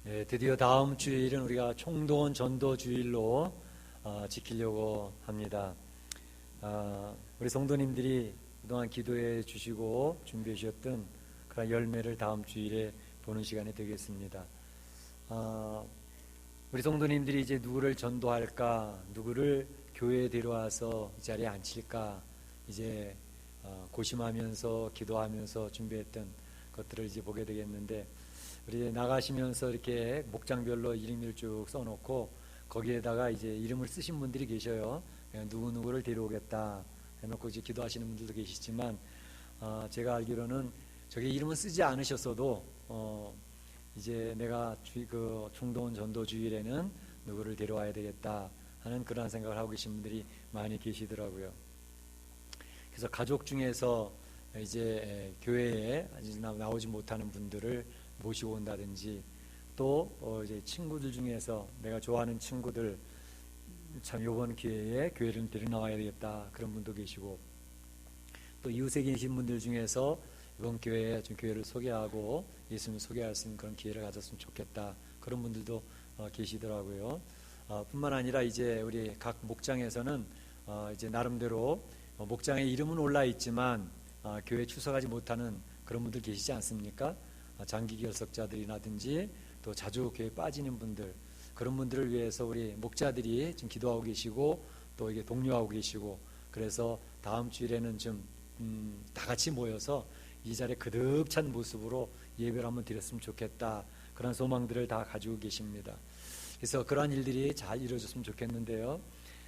드디어 다음 주일은 우리가 총동원 전도 주일로 지키려고 합니다. 우리 성도님들이 그동안 기도해 주시고 준비해 주셨던 그런 열매를 다음 주일에 보는 시간이 되겠습니다. 우리 성도님들이 이제 누구를 전도할까, 누구를 교회에 데려와서 이 자리에 앉힐까, 이제 고심하면서 기도하면서 준비했던 것들을 이제 보게 되겠는데, 우리 나가시면서 이렇게 목장별로 이름을 쭉 써놓고 거기에다가 이제 이름을 쓰신 분들이 계셔요. 누구누구를 데려오겠다 해놓고 이제 기도하시는 분들도 계시지만, 제가 알기로는 저기 이름을 쓰지 않으셨어도 이제 내가 그 총동원 전도 주일에는 누구를 데려와야 되겠다 하는 그런 생각을 하고 계신 분들이 많이 계시더라고요. 그래서 가족 중에서 이제 교회에 아직 나오지 못하는 분들을 모시고 온다든지, 또 이제 친구들 중에서 내가 좋아하는 친구들 참 이번 기회에 교회를 데려 나와야 되겠다 그런 분도 계시고, 또 이웃에 계신 분들 중에서 이번 기회에 좀 교회를 소개하고 예수님을 소개할 수 있는 그런 기회를 가졌으면 좋겠다 그런 분들도 계시더라고요. 뿐만 아니라 이제 우리 각 목장에서는 이제 나름대로 목장에 이름은 올라 있지만 교회에 출석하지 못하는 그런 분들 계시지 않습니까? 장기 결석자들이라든지 또 자주 교회에 빠지는 분들, 그런 분들을 위해서 우리 목자들이 지금 기도하고 계시고 또 이게 독려하고 계시고, 그래서 다음 주일에는 좀 다 같이 모여서 이 자리에 그득 찬 모습으로 예배를 한번 드렸으면 좋겠다 그런 소망들을 다 가지고 계십니다. 그래서 그러한 일들이 잘 이루어졌으면 좋겠는데요.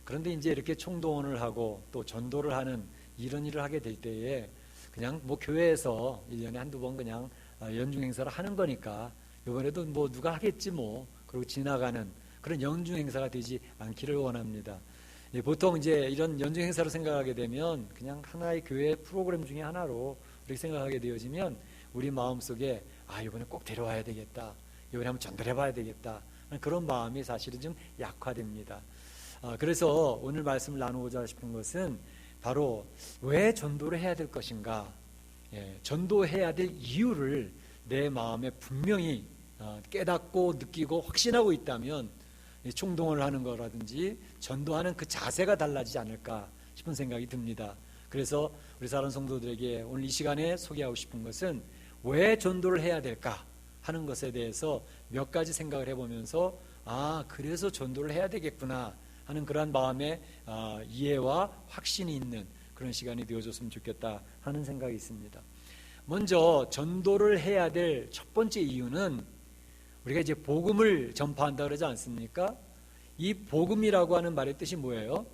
그런데 이제 이렇게 총동원을 하고 또 전도를 하는 이런 일을 하게 될 때에 그냥 뭐 교회에서 1년에 한두 번 그냥 연중 행사를 하는 거니까 이번에도 뭐 누가 하겠지 뭐 그러고 지나가는 그런 연중 행사가 되지 않기를 원합니다. 보통 이제 이런 연중 행사로 생각하게 되면 그냥 하나의 교회 프로그램 중에 하나로 이렇게 생각하게 되어지면 우리 마음속에 이번에 꼭 데려와야 되겠다, 이번에 한번 전도를 해봐야 되겠다 그런 마음이 사실은 좀 약화됩니다. 그래서 오늘 말씀을 나누고자 싶은 것은 바로 왜 전도를 해야 될 것인가, 전도해야 될 이유를 내 마음에 분명히 깨닫고 느끼고 확신하고 있다면 총동원을 하는 거라든지 전도하는 그 자세가 달라지지 않을까 싶은 생각이 듭니다. 그래서 우리 사랑하는 성도들에게 오늘 이 시간에 소개하고 싶은 것은 왜 전도를 해야 될까 하는 것에 대해서 몇 가지 생각을 해보면서 그래서 전도를 해야 되겠구나 하는 그러한 마음의 이해와 확신이 있는 그런 시간이 되어줬으면 좋겠다 하는 생각이 있습니다. 먼저 전도를 해야 될 첫 번째 이유는 우리가 이제 복음을 전파한다 그러지 않습니까? 이 복음이라고 하는 말의 뜻이 뭐예요?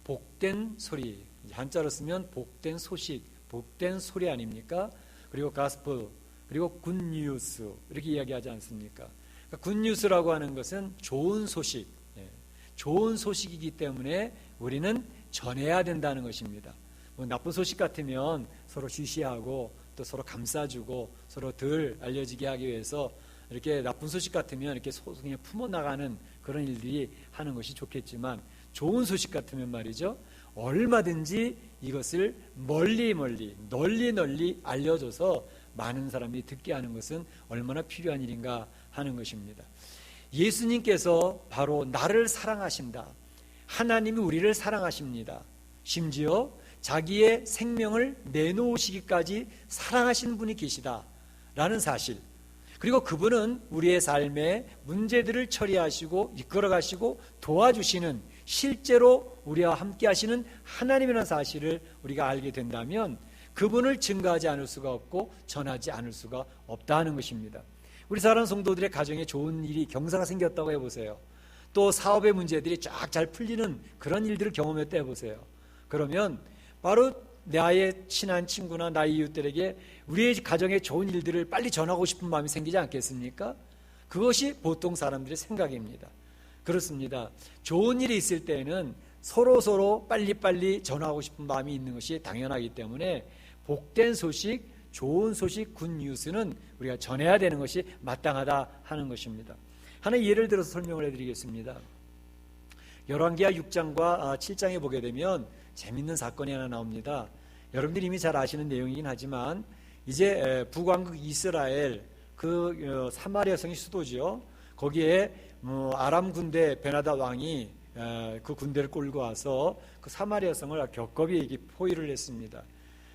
복된 소리, 한자로 쓰면 복된 소식, 복된 소리 아닙니까? 그리고 가스펠, 그리고 굿뉴스 이렇게 이야기하지 않습니까? 그러니까 굿뉴스라고 하는 것은 좋은 소식, 좋은 소식이기 때문에 우리는 전해야 된다는 것입니다. 뭐 나쁜 소식 같으면 서로 쉬쉬하고 또 서로 감싸주고 서로 덜 알려지게 하기 위해서 이렇게 나쁜 소식 같으면 이렇게 그냥 품어나가는 그런 일들이 하는 것이 좋겠지만, 좋은 소식 같으면 말이죠, 얼마든지 이것을 널리 알려줘서 많은 사람이 듣게 하는 것은 얼마나 필요한 일인가 하는 것입니다. 예수님께서 바로 나를 사랑하신다, 하나님이 우리를 사랑하십니다, 심지어 자기의 생명을 내놓으시기까지 사랑하시는 분이 계시다라는 사실, 그리고 그분은 우리의 삶의 문제들을 처리하시고 이끌어가시고 도와주시는, 실제로 우리와 함께 하시는 하나님이라는 사실을 우리가 알게 된다면 그분을 증거하지 않을 수가 없고 전하지 않을 수가 없다는 것입니다. 우리 사랑하는 성도들의 가정에 좋은 일이, 경사가 생겼다고 해보세요. 또 사업의 문제들이 쫙 잘 풀리는 그런 일들을 경험했다 해보세요. 그러면 바로 나의 친한 친구나 나의 이웃들에게 우리의 가정에 좋은 일들을 빨리 전하고 싶은 마음이 생기지 않겠습니까? 그것이 보통 사람들의 생각입니다. 그렇습니다. 좋은 일이 있을 때는 서로 빨리빨리 전하고 싶은 마음이 있는 것이 당연하기 때문에 복된 소식, 좋은 소식, 굿뉴스는 우리가 전해야 되는 것이 마땅하다 하는 것입니다. 하나의 예를 들어서 설명을 해드리겠습니다. 열왕기하 6장과 7장에 보게 되면 재밌는 사건이 하나 나옵니다. 여러분들이 이미 잘 아시는 내용이긴 하지만 이제 북왕국 이스라엘 사마리아 성이 수도지요. 거기에 아람 군대 베나다 왕이 그 군대를 끌고 와서 그 사마리아 성을 격겁이 포위를 했습니다.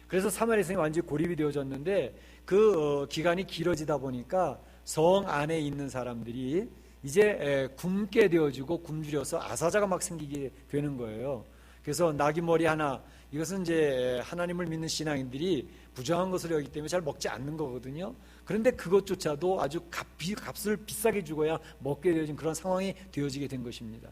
그래서 사마리아 성이 완전히 고립이 되어졌는데 그 기간이 길어지다 보니까 성 안에 있는 사람들이 이제 굶게 되어지고 굶주려서 아사자가 막 생기게 되는 거예요. 그래서 나귀머리 하나, 이것은 이제 하나님을 믿는 신앙인들이 부정한 것을 여기기 때문에 잘 먹지 않는 거거든요. 그런데 그것조차도 아주 값을 비싸게 주고야 먹게 되어진 그런 상황이 되어지게 된 것입니다.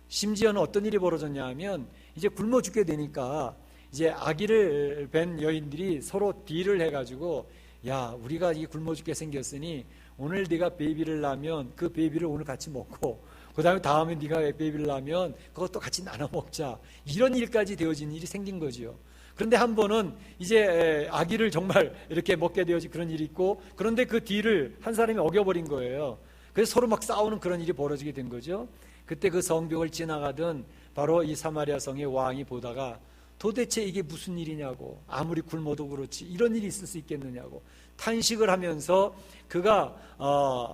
심지어는 어떤 일이 벌어졌냐 하면 이제 굶어 죽게 되니까 이제 아기를 뵌 여인들이 서로 딜을 해가지고, 야, 우리가 이 굶어 죽게 생겼으니 오늘 네가 베이비를 낳으면 그 베이비를 오늘 같이 먹고, 그 다음에 네가 베이비를 낳으면 그것도 같이 나눠 먹자. 이런 일까지 되어진 일이 생긴 거지요. 그런데 한 번은 이제 아기를 정말 이렇게 먹게 되어진 그런 일이 있고, 그런데 그 딜을 한 사람이 어겨버린 거예요. 그래서 서로 막 싸우는 그런 일이 벌어지게 된 거죠. 그때 그 성벽을 지나가던 바로 이 사마리아 성의 왕이 보다가 도대체 이게 무슨 일이냐고, 아무리 굶어도 그렇지 이런 일이 있을 수 있겠느냐고 탄식을 하면서 그가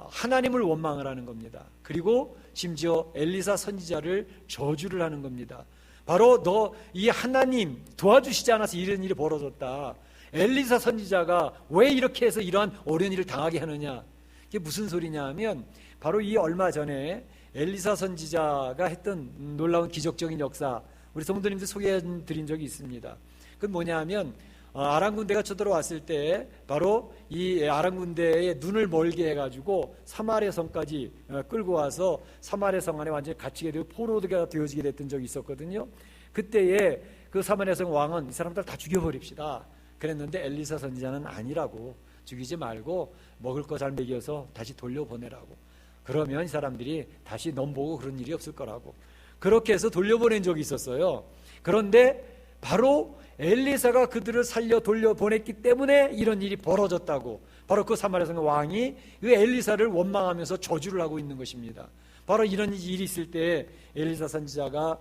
하나님을 원망을 하는 겁니다. 그리고 심지어 엘리사 선지자를 저주를 하는 겁니다. 바로 너 이 하나님 도와주시지 않아서 이런 일이 벌어졌다. 엘리사 선지자가 왜 이렇게 해서 이러한 어려운 일을 당하게 하느냐. 이게 무슨 소리냐 하면 바로 이 얼마 전에 엘리사 선지자가 했던 놀라운 기적적인 역사, 우리 성도님들 소개해드린 적이 있습니다. 그건 뭐냐 하면 아람 군대가 쳐들어왔을 때 바로 이 아람 군대의 눈을 멀게 해가지고 사마리아 성까지 끌고 와서 사마리아 성 안에 완전히 갇히게 되고 포로가 되어지게 됐던 적이 있었거든요. 그때에 그 사마리아 성 왕은 이 사람들 다 죽여버립시다 그랬는데 엘리사 선지자는 아니라고, 죽이지 말고 먹을 거 잘 먹여서 다시 돌려보내라고. 그러면 이 사람들이 다시 넘보고 그런 일이 없을 거라고. 그렇게 해서 돌려보낸 적이 있었어요. 그런데 바로 엘리사가 그들을 살려 돌려보냈기 때문에 이런 일이 벌어졌다고, 바로 그 사마리아 성의 왕이 그 엘리사를 원망하면서 저주를 하고 있는 것입니다. 바로 이런 일이 있을 때 엘리사 선지자가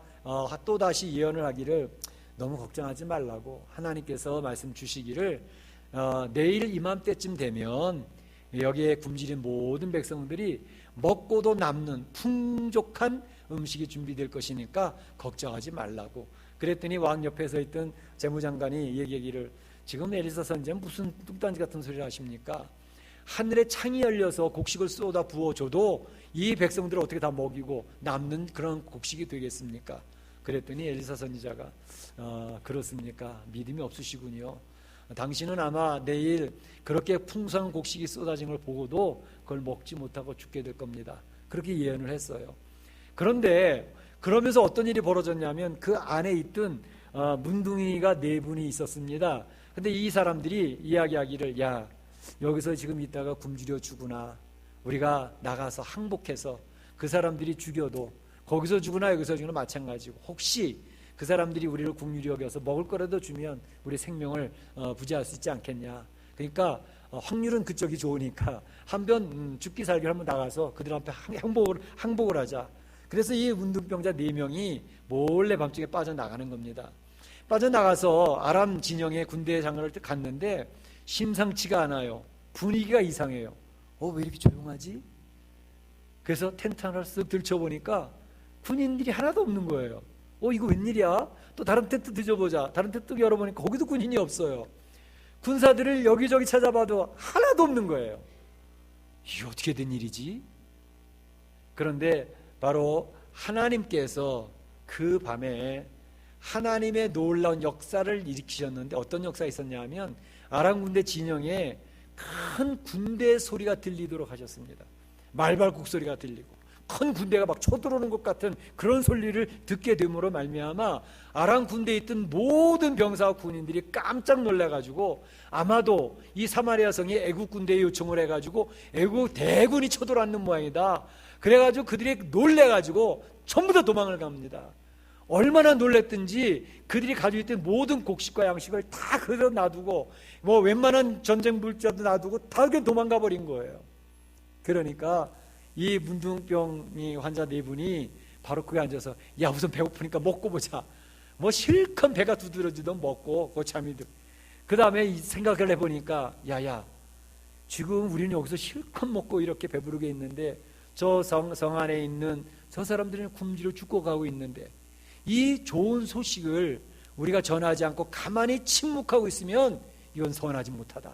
또다시 예언을 하기를, 너무 걱정하지 말라고, 하나님께서 말씀 주시기를 내일 이맘때쯤 되면 여기에 굶주린 모든 백성들이 먹고도 남는 풍족한 음식이 준비될 것이니까 걱정하지 말라고. 그랬더니 왕 옆에 서 있던 재무장관이 얘기하기를, 지금 엘리사 선지자는 무슨 뚱딴지 같은 소리를 하십니까? 하늘에 창이 열려서 곡식을 쏟아 부어줘도 이 백성들을 어떻게 다 먹이고 남는 그런 곡식이 되겠습니까? 그랬더니 엘리사 선지자가 그렇습니까? 믿음이 없으시군요. 당신은 아마 내일 그렇게 풍성한 곡식이 쏟아진 걸 보고도 그걸 먹지 못하고 죽게 될 겁니다. 그렇게 예언을 했어요. 그런데 그러면서 어떤 일이 벌어졌냐면 그 안에 있던 문둥이가 4분이 있었습니다. 근데 이 사람들이 이야기하기를, 야, 여기서 지금 있다가 굶주려 죽으나 우리가 나가서 항복해서 그 사람들이 죽여도 거기서 죽으나 여기서 죽으나 마찬가지고, 혹시 그 사람들이 우리를 긍휼히 여겨서 먹을 거라도 주면 우리 생명을 부지할 수 있지 않겠냐. 그러니까 확률은 그쪽이 좋으니까 한번 죽기 살기를 한번 나가서 그들한테 항복을 하자. 그래서 이 문둥병자 4명이 몰래 밤중에 빠져나가는 겁니다. 빠져나가서 아람 진영의 군대 장관을 갔는데 심상치가 않아요. 분위기가 이상해요. 왜 이렇게 조용하지? 그래서 텐트 하나를 쓱 들춰보니까 군인들이 하나도 없는 거예요. 이거 웬일이야? 또 다른 텐트 뒤져보자. 다른 텐트 열어보니까 거기도 군인이 없어요. 군사들을 여기저기 찾아봐도 하나도 없는 거예요. 이게 어떻게 된 일이지? 그런데 바로 하나님께서 그 밤에 하나님의 놀라운 역사를 일으키셨는데, 어떤 역사가 있었냐 하면 아람 군대 진영에 큰 군대 소리가 들리도록 하셨습니다. 말발굽 소리가 들리고 큰 군대가 막 쳐들어오는 것 같은 그런 소리를 듣게 됨으로 말미암아 아람 군대에 있던 모든 병사와 군인들이 깜짝 놀라가지고, 아마도 이 사마리아 성이 애국 군대에 요청을 해가지고 애국 대군이 쳐들어왔는 모양이다. 그래가지고 그들이 놀래가지고 전부 다 도망을 갑니다. 얼마나 놀랬든지 그들이 가지고 있던 모든 곡식과 양식을 다 그대로 놔두고 웬만한 전쟁 물자도 놔두고 다 그렇게 도망가 버린 거예요. 그러니까 이 문둥병 환자 4분이 바로 거기 앉아서, 야, 우선 배고프니까 먹고 보자. 실컷 배가 두드러지던 먹고 잠이 들. 그 다음에 생각을 해보니까, 야야, 지금 우리는 여기서 실컷 먹고 이렇게 배부르게 있는데 저 성 안에 있는 저 사람들은 굶주려 죽고 가고 있는데, 이 좋은 소식을 우리가 전하지 않고 가만히 침묵하고 있으면 이건 선하지 못하다.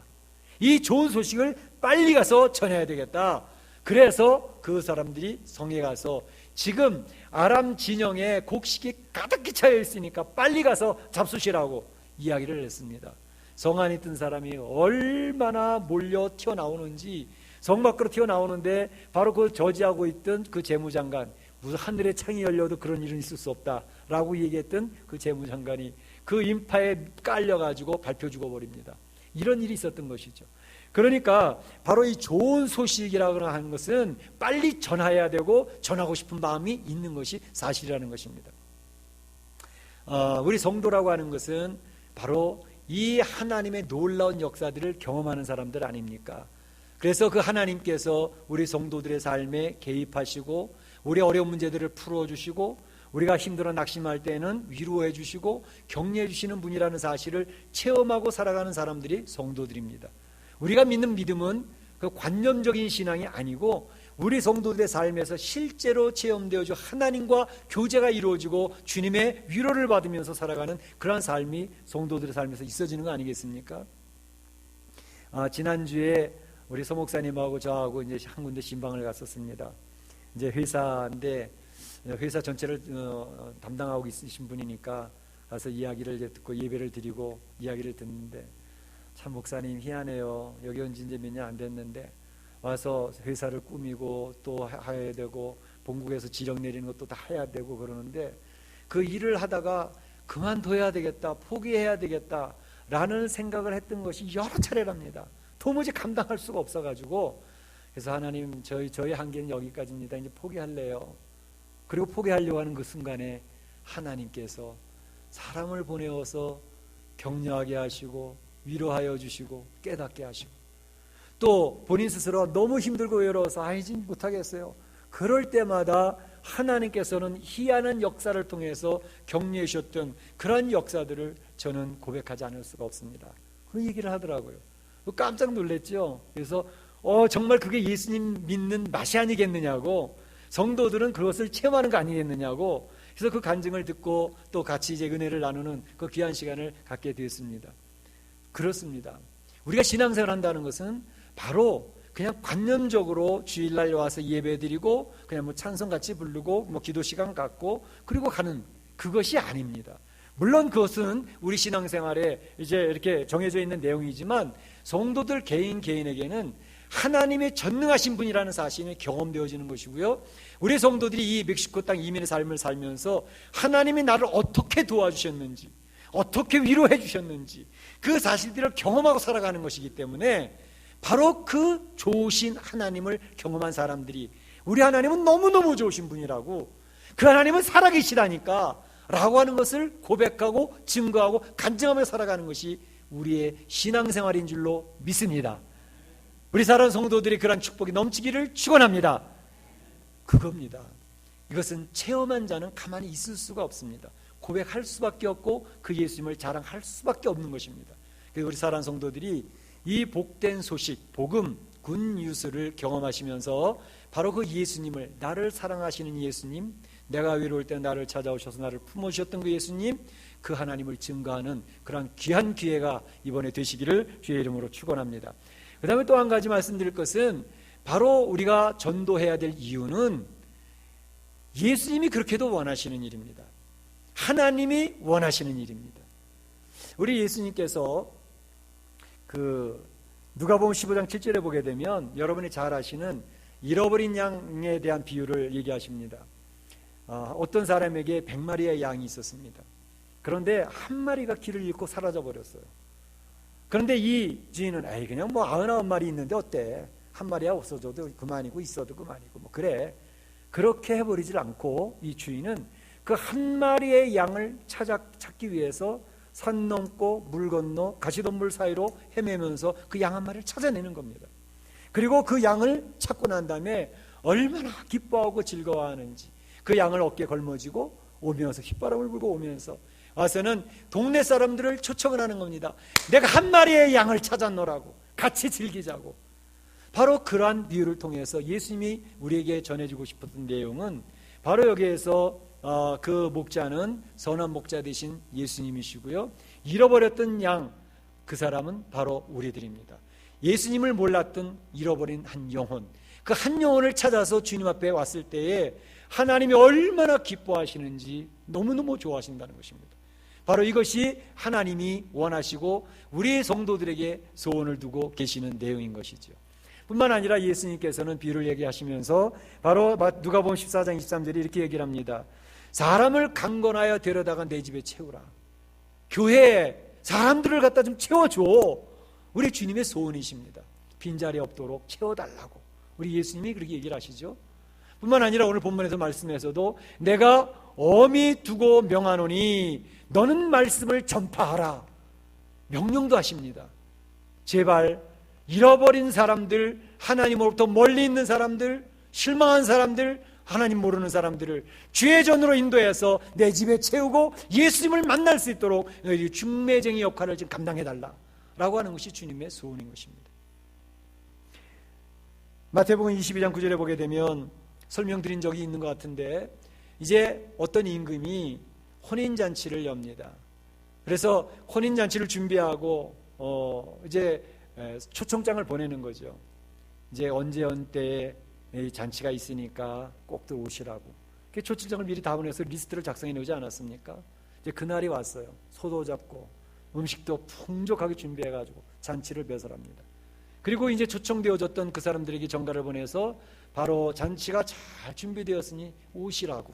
이 좋은 소식을 빨리 가서 전해야 되겠다. 그래서 그 사람들이 성에 가서 지금 아람 진영에 곡식이 가득히 차여 있으니까 빨리 가서 잡수시라고 이야기를 했습니다. 성 안에 있던 사람이 얼마나 몰려 튀어나오는지, 성 밖으로 튀어나오는데 바로 그 저지하고 있던 그 재무장관, 무슨 하늘의 창이 열려도 그런 일은 있을 수 없다라고 얘기했던 그 재무장관이 그 인파에 깔려가지고 밟혀 죽어버립니다. 이런 일이 있었던 것이죠. 그러니까 바로 이 좋은 소식이라고 하는 것은 빨리 전해야 되고 전하고 싶은 마음이 있는 것이 사실이라는 것입니다. 우리 성도라고 하는 것은 바로 이 하나님의 놀라운 역사들을 경험하는 사람들 아닙니까? 그래서 그 하나님께서 우리 성도들의 삶에 개입하시고 우리 어려운 문제들을 풀어주시고 우리가 힘들어 낙심할 때는 위로해 주시고 격려해 주시는 분이라는 사실을 체험하고 살아가는 사람들이 성도들입니다. 우리가 믿는 믿음은 그 관념적인 신앙이 아니고 우리 성도들의 삶에서 실제로 체험되어져 하나님과 교제가 이루어지고 주님의 위로를 받으면서 살아가는 그런 삶이 성도들의 삶에서 있어지는 거 아니겠습니까? 지난주에 우리 서 목사님하고 저하고 이제 한 군데 신방을 갔었습니다. 이제 회사인데 회사 전체를 담당하고 있으신 분이니까 가서 이야기를 듣고 예배를 드리고 이야기를 듣는데, 참 목사님 희한해요. 여기 온 지 이제 몇 년 안 됐는데 와서 회사를 꾸미고 또 해야 되고 본국에서 지령 내리는 것도 다 해야 되고 그러는데 그 일을 하다가 그만둬야 되겠다, 포기해야 되겠다 라는 생각을 했던 것이 여러 차례랍니다. 도무지 감당할 수가 없어가지고, 그래서 하나님 저희 한계는 여기까지입니다. 이제 포기할래요. 그리고 포기하려고 하는 그 순간에 하나님께서 사람을 보내어서 격려하게 하시고 위로하여 주시고 깨닫게 하시고, 또 본인 스스로 너무 힘들고 외로워서 이제 못하겠어요. 그럴 때마다 하나님께서는 희한한 역사를 통해서 격려해 주셨던 그런 역사들을 저는 고백하지 않을 수가 없습니다. 그 얘기를 하더라고요. 깜짝 놀랐죠. 그래서 정말 그게 예수님 믿는 맛이 아니겠느냐고, 성도들은 그것을 체험하는 거 아니겠느냐고, 그래서 그 간증을 듣고 또 같이 이제 은혜를 나누는 그 귀한 시간을 갖게 되었습니다. 그렇습니다. 우리가 신앙생활 한다는 것은 바로 그냥 관념적으로 주일날 와서 예배드리고 그냥 뭐 찬송같이 부르고 뭐 기도 시간 갖고 그리고 가는 그것이 아닙니다. 물론 그것은 우리 신앙생활에 이제 이렇게 정해져 있는 내용이지만 성도들 개인에게는 하나님의 전능하신 분이라는 사실이 경험되어지는 것이고요. 우리 성도들이 이 멕시코 땅 이민의 삶을 살면서 하나님이 나를 어떻게 도와주셨는지, 어떻게 위로해 주셨는지 그 사실들을 경험하고 살아가는 것이기 때문에 바로 그 좋으신 하나님을 경험한 사람들이 우리 하나님은 너무너무 좋으신 분이라고, 그 하나님은 살아계시다니까 라고 하는 것을 고백하고 증거하고 간증하며 살아가는 것이 우리의 신앙생활인 줄로 믿습니다. 우리 사랑하는 성도들이 그런 축복이 넘치기를 축원합니다. 그겁니다. 이것은 체험한 자는 가만히 있을 수가 없습니다. 고백할 수밖에 없고 그 예수님을 자랑할 수밖에 없는 것입니다. 그래서 우리 사랑하는 성도들이 이 복된 소식, 복음, 굿뉴스를 경험하시면서 바로 그 예수님을, 나를 사랑하시는 예수님, 내가 외로울 때 나를 찾아오셔서 나를 품어주셨던 그 예수님, 그 하나님을 증거하는 그런 귀한 기회가 이번에 되시기를 주의 이름으로 축원합니다. 그 다음에 또 한 가지 말씀드릴 것은 바로 우리가 전도해야 될 이유는 예수님이 그렇게도 원하시는 일입니다. 하나님이 원하시는 일입니다. 우리 예수님께서 누가복음 15장 7절에 보게 되면 여러분이 잘 아시는 잃어버린 양에 대한 비유를 얘기하십니다. 어떤 사람에게 100마리의 양이 있었습니다. 그런데 한 마리가 길을 잃고 사라져 버렸어요. 그런데 이 주인은 그냥 뭐 99마리 있는데 어때? 한 마리야 없어져도 그만이고 있어도 그만이고 뭐 그래. 그렇게 해버리질 않고 이 주인은 그 한 마리의 양을 찾기 위해서 산 넘고 물 건너 가시덤불 사이로 헤매면서 그 양 한 마리를 찾아내는 겁니다. 그리고 그 양을 찾고 난 다음에 얼마나 기뻐하고 즐거워하는지 그 양을 어깨에 걸머쥐고 오면서 휘바람을 불고 오면서 와서는 동네 사람들을 초청을 하는 겁니다. 내가 한 마리의 양을 찾았노라고, 같이 즐기자고. 바로 그러한 비유를 통해서 예수님이 우리에게 전해주고 싶었던 내용은 바로 여기에서 그 목자는 선한 목자 되신 예수님이시고요, 잃어버렸던 양, 그 사람은 바로 우리들입니다. 예수님을 몰랐던 잃어버린 한 영혼, 그 한 영혼을 찾아서 주님 앞에 왔을 때에 하나님이 얼마나 기뻐하시는지 너무너무 좋아하신다는 것입니다. 바로 이것이 하나님이 원하시고 우리 성도들에게 소원을 두고 계시는 내용인 것이죠. 뿐만 아니라 예수님께서는 비유를 얘기하시면서 바로 누가복음 14장 23절에 이렇게 얘기를 합니다. 사람을 강건하여 데려다가 내 집에 채우라. 교회에 사람들을 갖다 좀 채워줘. 우리 주님의 소원이십니다. 빈자리 없도록 채워달라고 우리 예수님이 그렇게 얘기를 하시죠. 뿐만 아니라 오늘 본문에서 말씀에서도 내가 엄히 두고 명하노니 너는 말씀을 전파하라, 명령도 하십니다. 제발 잃어버린 사람들, 하나님으로부터 멀리 있는 사람들, 실망한 사람들, 하나님 모르는 사람들을 주의 전으로 인도해서 내 집에 채우고 예수님을 만날 수 있도록 너희들이 중매쟁이 역할을 지금 감당해달라 라고 하는 것이 주님의 소원인 것입니다. 마태복음 22장 9절에 보게 되면 설명드린 적이 있는 것 같은데, 이제 어떤 임금이 혼인잔치를 엽니다. 그래서 혼인잔치를 준비하고 이제 초청장을 보내는 거죠. 이제 언제 언때에 잔치가 있으니까 꼭들 오시라고. 초청장을 미리 다 보내서 리스트를 작성해 놓지 않았습니까? 이제 그날이 왔어요. 소도 잡고 음식도 풍족하게 준비해가지고 잔치를 배설합니다. 그리고 이제 초청되어졌던 그 사람들에게 전가를 보내서 바로 잔치가 잘 준비되었으니 오시라고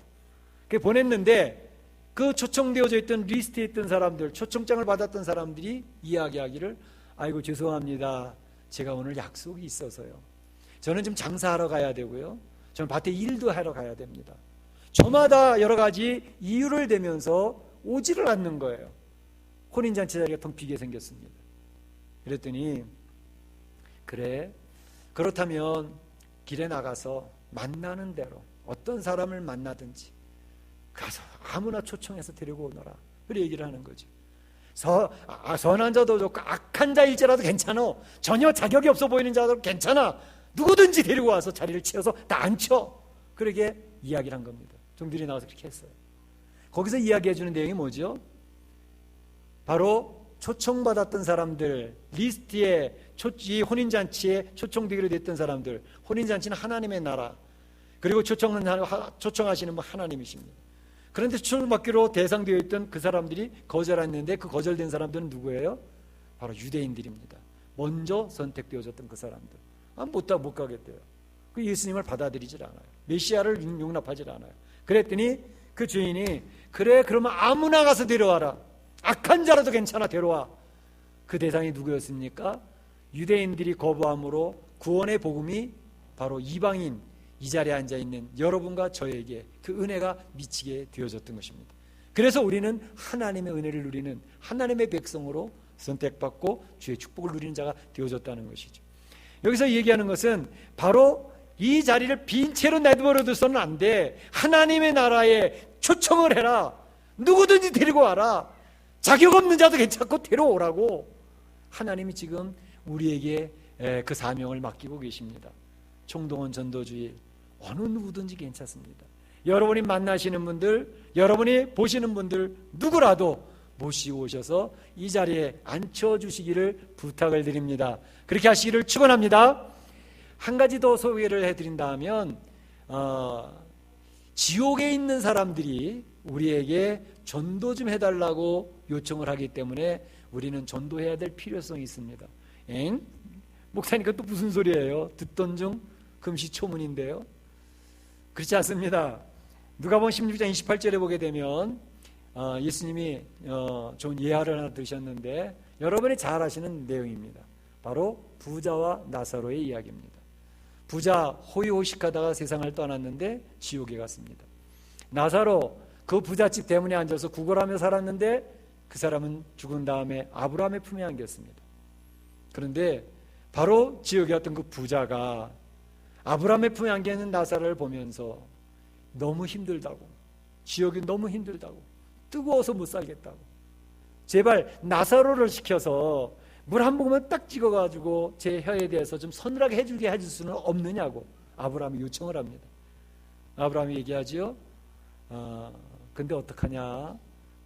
보냈는데, 그 초청되어져 있던 리스트에 있던 사람들, 초청장을 받았던 사람들이 이야기하기를, 아이고 죄송합니다, 제가 오늘 약속이 있어서요, 저는 지금 장사하러 가야 되고요, 저는 밭에 일도 하러 가야 됩니다. 저마다 여러 가지 이유를 대면서 오지를 않는 거예요. 혼인잔치 자리가 텅 비게 생겼습니다. 그랬더니, 그래, 그렇다면 길에 나가서 만나는 대로 어떤 사람을 만나든지 가서 아무나 초청해서 데리고 오너라, 그렇게 얘기를 하는 거죠. 선한 자도 좋고 악한 자일지라도 괜찮아, 전혀 자격이 없어 보이는 자도 괜찮아, 누구든지 데리고 와서 자리를 채워서 다 앉혀, 그렇게 이야기를 한 겁니다. 종들이 나와서 그렇게 했어요. 거기서 이야기해주는 내용이 뭐죠? 바로 초청받았던 사람들, 리스트에 이 혼인잔치에 초청되기로 됐던 사람들, 혼인잔치는 하나님의 나라, 그리고 초청하시는 분 하나님이십니다. 그런데 초청을 받기로 대상되어 있던 그 사람들이 거절했는데, 그 거절된 사람들은 누구예요? 바로 유대인들입니다. 먼저 선택되어졌던 그 사람들. 못 가겠대요. 그 예수님을 받아들이질 않아요. 메시아를 용납하질 않아요. 그랬더니 그 주인이, 그래, 그러면 아무나 가서 데려와라, 악한 자라도 괜찮아, 데려와. 그 대상이 누구였습니까? 유대인들이 거부함으로 구원의 복음이 바로 이방인, 이 자리에 앉아있는 여러분과 저에게 그 은혜가 미치게 되어졌던 것입니다. 그래서 우리는 하나님의 은혜를 누리는 하나님의 백성으로 선택받고 주의 축복을 누리는 자가 되어졌다는 것이죠. 여기서 얘기하는 것은 바로 이 자리를 빈 채로 내버려둬서는 안 돼. 하나님의 나라에 초청을 해라. 누구든지 데리고 와라. 자격 없는 자도 괜찮고 데려오라고 하나님이 지금 우리에게 그 사명을 맡기고 계십니다. 총동원 전도주의, 어느 누구든지 괜찮습니다. 여러분이 만나시는 분들, 여러분이 보시는 분들 누구라도 모시고 오셔서 이 자리에 앉혀주시기를 부탁을 드립니다. 그렇게 하시기를 축원합니다. 한 가지 더 소개를 해드린다면, 지옥에 있는 사람들이 우리에게 전도 좀 해달라고 요청을 하기 때문에 우리는 전도해야 될 필요성이 있습니다. 목사님, 그것도 무슨 소리예요? 듣던 중 금시초문인데요. 그렇지 않습니다. 누가복음 16장 28절에 보게 되면 예수님이 좋은 예화를 하나 들으셨는데, 여러분이 잘 아시는 내용입니다. 바로 부자와 나사로의 이야기입니다. 부자 호의호식하다가 세상을 떠났는데 지옥에 갔습니다. 나사로 그 부잣집 대문에 앉아서 구걸하며 살았는데 그 사람은 죽은 다음에 아브라함의 품에 안겼습니다. 그런데 바로 지옥에 왔던 그 부자가 아브라함의 품에 안겨있는 나사로를 보면서 너무 힘들다고, 지옥이 너무 힘들다고, 뜨거워서 못 살겠다고, 제발 나사로를 시켜서 물 한 모금만 딱 찍어가지고 제 혀에 대해서 좀 서늘하게 해주게 해줄 수는 없느냐고 아브라함이 요청을 합니다. 아브라함이 얘기하죠. 근데 어떡하냐?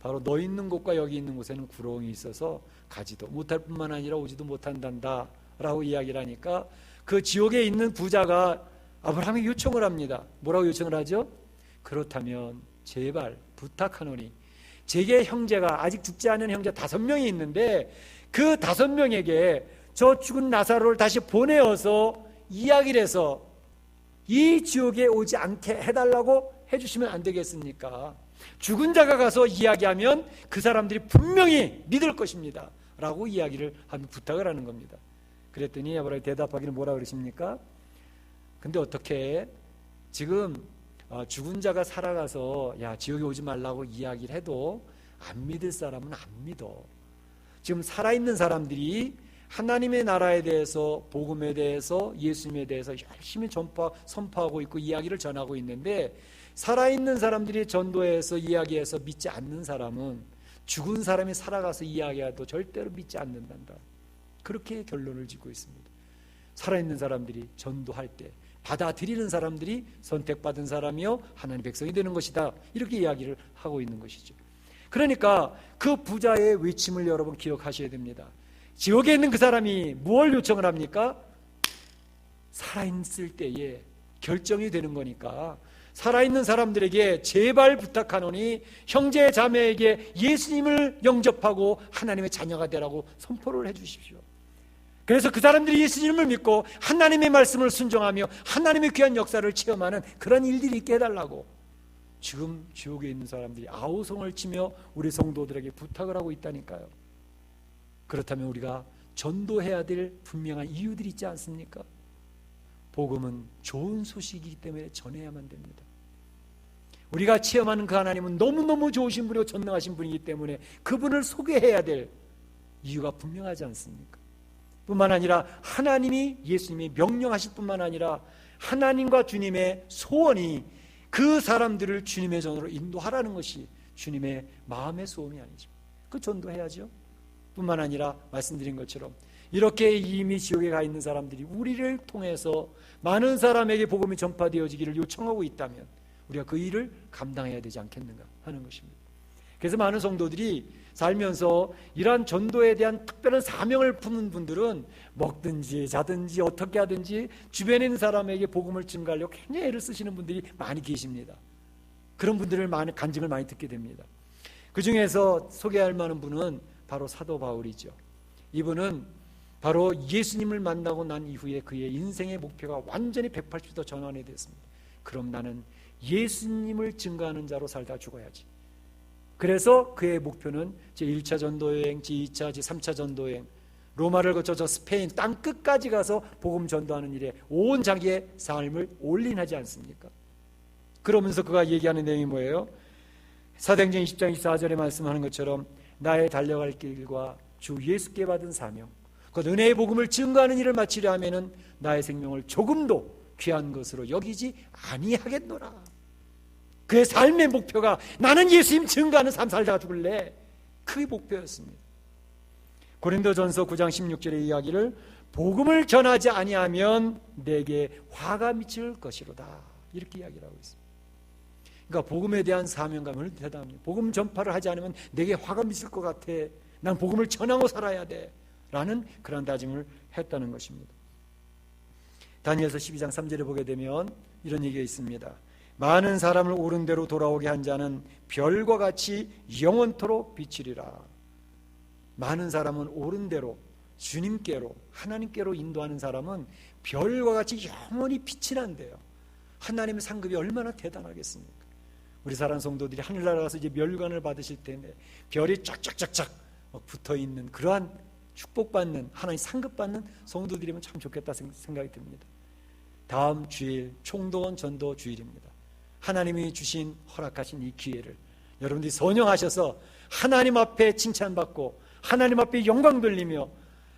바로 너 있는 곳과 여기 있는 곳에는 구렁이 있어서 가지도 못할 뿐만 아니라 오지도 못한단다 라고 이야기를 하니까 그 지옥에 있는 부자가 아브라함에게 요청을 합니다. 뭐라고 요청을 하죠? 그렇다면 제발 부탁하노니 제게 형제가 아직 죽지 않은 형제 5명이 있는데 그 5명에게 저 죽은 나사로를 다시 보내어서 이야기를 해서 이 지옥에 오지 않게 해달라고 해주시면 안 되겠습니까? 죽은 자가 가서 이야기하면 그 사람들이 분명히 믿을 것입니다 라고 이야기를 하면 부탁을 하는 겁니다. 그랬더니 아브라함이 대답하기는 뭐라 그러십니까? 근데 어떻게 지금 죽은 자가 살아가서 야 지옥에 오지 말라고 이야기를 해도 안 믿을 사람은 안 믿어. 지금 살아있는 사람들이 하나님의 나라에 대해서 복음에 대해서 예수님에 대해서 열심히 선포하고 있고 이야기를 전하고 있는데 살아있는 사람들이 전도해서 이야기해서 믿지 않는 사람은 죽은 사람이 살아가서 이야기해도 절대로 믿지 않는단다. 그렇게 결론을 짓고 있습니다. 살아있는 사람들이 전도할 때 받아들이는 사람들이 선택받은 사람이요 하나님의 백성이 되는 것이다. 이렇게 이야기를 하고 있는 것이죠. 그러니까 그 부자의 외침을 여러분 기억하셔야 됩니다. 지옥에 있는 그 사람이 무엇을 요청을 합니까? 살아있을 때에 결정이 되는 거니까 살아있는 사람들에게 제발 부탁하노니 형제 자매에게 예수님을 영접하고 하나님의 자녀가 되라고 선포를 해 주십시오. 그래서 그 사람들이 예수님을 믿고 하나님의 말씀을 순종하며 하나님의 귀한 역사를 체험하는 그런 일들이 있게 해달라고 지금 지옥에 있는 사람들이 아우성을 치며 우리 성도들에게 부탁을 하고 있다니까요. 그렇다면 우리가 전도해야 될 분명한 이유들이 있지 않습니까? 복음은 좋은 소식이기 때문에 전해야만 됩니다. 우리가 체험하는 그 하나님은 너무너무 좋으신 분이고 전능하신 분이기 때문에 그분을 소개해야 될 이유가 분명하지 않습니까? 뿐만 아니라 하나님이 예수님이 명령하실 뿐만 아니라 하나님과 주님의 소원이 그 사람들을 주님의 전으로 인도하라는 것이 주님의 마음의 소원이 아니죠. 그 전도해야죠. 뿐만 아니라 말씀드린 것처럼 이렇게 이미 지옥에 가 있는 사람들이 우리를 통해서 많은 사람에게 복음이 전파되어지기를 요청하고 있다면 우리가 그 일을 감당해야 되지 않겠는가 하는 것입니다. 그래서 많은 성도들이 살면서 이러한 전도에 대한 특별한 사명을 품는 분들은 먹든지 자든지 어떻게 하든지 주변에 있는 사람에게 복음을 증가하려고 굉장히 애를 쓰시는 분들이 많이 계십니다. 그런 분들을 많이 간증을 많이 듣게 됩니다. 그 중에서 소개할 만한 분은 바로 사도 바울이죠. 이분은 바로 예수님을 만나고 난 이후에 그의 인생의 목표가 완전히 180도 전환이 됐습니다. 그럼 나는 예수님을 증거하는 자로 살다 죽어야지. 그래서 그의 목표는 제1차 전도여행, 제2차, 제3차 전도여행, 로마를 거쳐서 스페인 땅 끝까지 가서 복음 전도하는 일에 온 자기의 삶을 올인하지 않습니까? 그러면서 그가 얘기하는 내용이 뭐예요? 사도행전 20장 24절에 말씀하는 것처럼 나의 달려갈 길과 주 예수께 받은 사명, 그 은혜의 복음을 증거하는 일을 마치려 하면은 나의 생명을 조금도 귀한 것으로 여기지 아니하겠노라. 그의 삶의 목표가 나는 예수님 증거하는 삶 살다가 죽을래. 그게 목표였습니다. 고린도전서 9장 16절의 이야기를 복음을 전하지 아니하면 내게 화가 미칠 것이로다. 이렇게 이야기를 하고 있습니다. 그러니까 복음에 대한 사명감을 대답합니다. 복음 전파를 하지 않으면 내게 화가 미칠 것 같아. 난 복음을 전하고 살아야 돼. 라는 그런 다짐을 했다는 것입니다. 다니엘서 12장 3절에 보게 되면 이런 얘기가 있습니다. 많은 사람을 옳은 대로 돌아오게 한 자는 별과 같이 영원토록 비치리라. 많은 사람은 옳은 대로 주님께로 하나님께로 인도하는 사람은 별과 같이 영원히 빛이 난대요. 하나님의 상급이 얼마나 대단하겠습니까? 우리 사랑 성도들이 하늘나라 가서 이제 멸관을 받으실 텐데 별이 쫙쫙쫙쫙 붙어있는 그러한 축복받는 하나님 상급받는 성도들이면 참 좋겠다 생각이 듭니다. 다음 주일 총동원 전도 주일입니다. 하나님이 주신 허락하신 이 기회를 여러분들이 선영하셔서 하나님 앞에 칭찬받고 하나님 앞에 영광 돌리며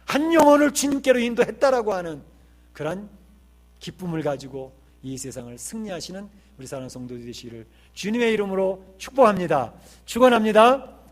한 영혼을 주님께로 인도했다라고 하는 그런 기쁨을 가지고 이 세상을 승리하시는 우리 사랑하는 성도들 되시기를 주님의 이름으로 축복합니다. 축원합니다.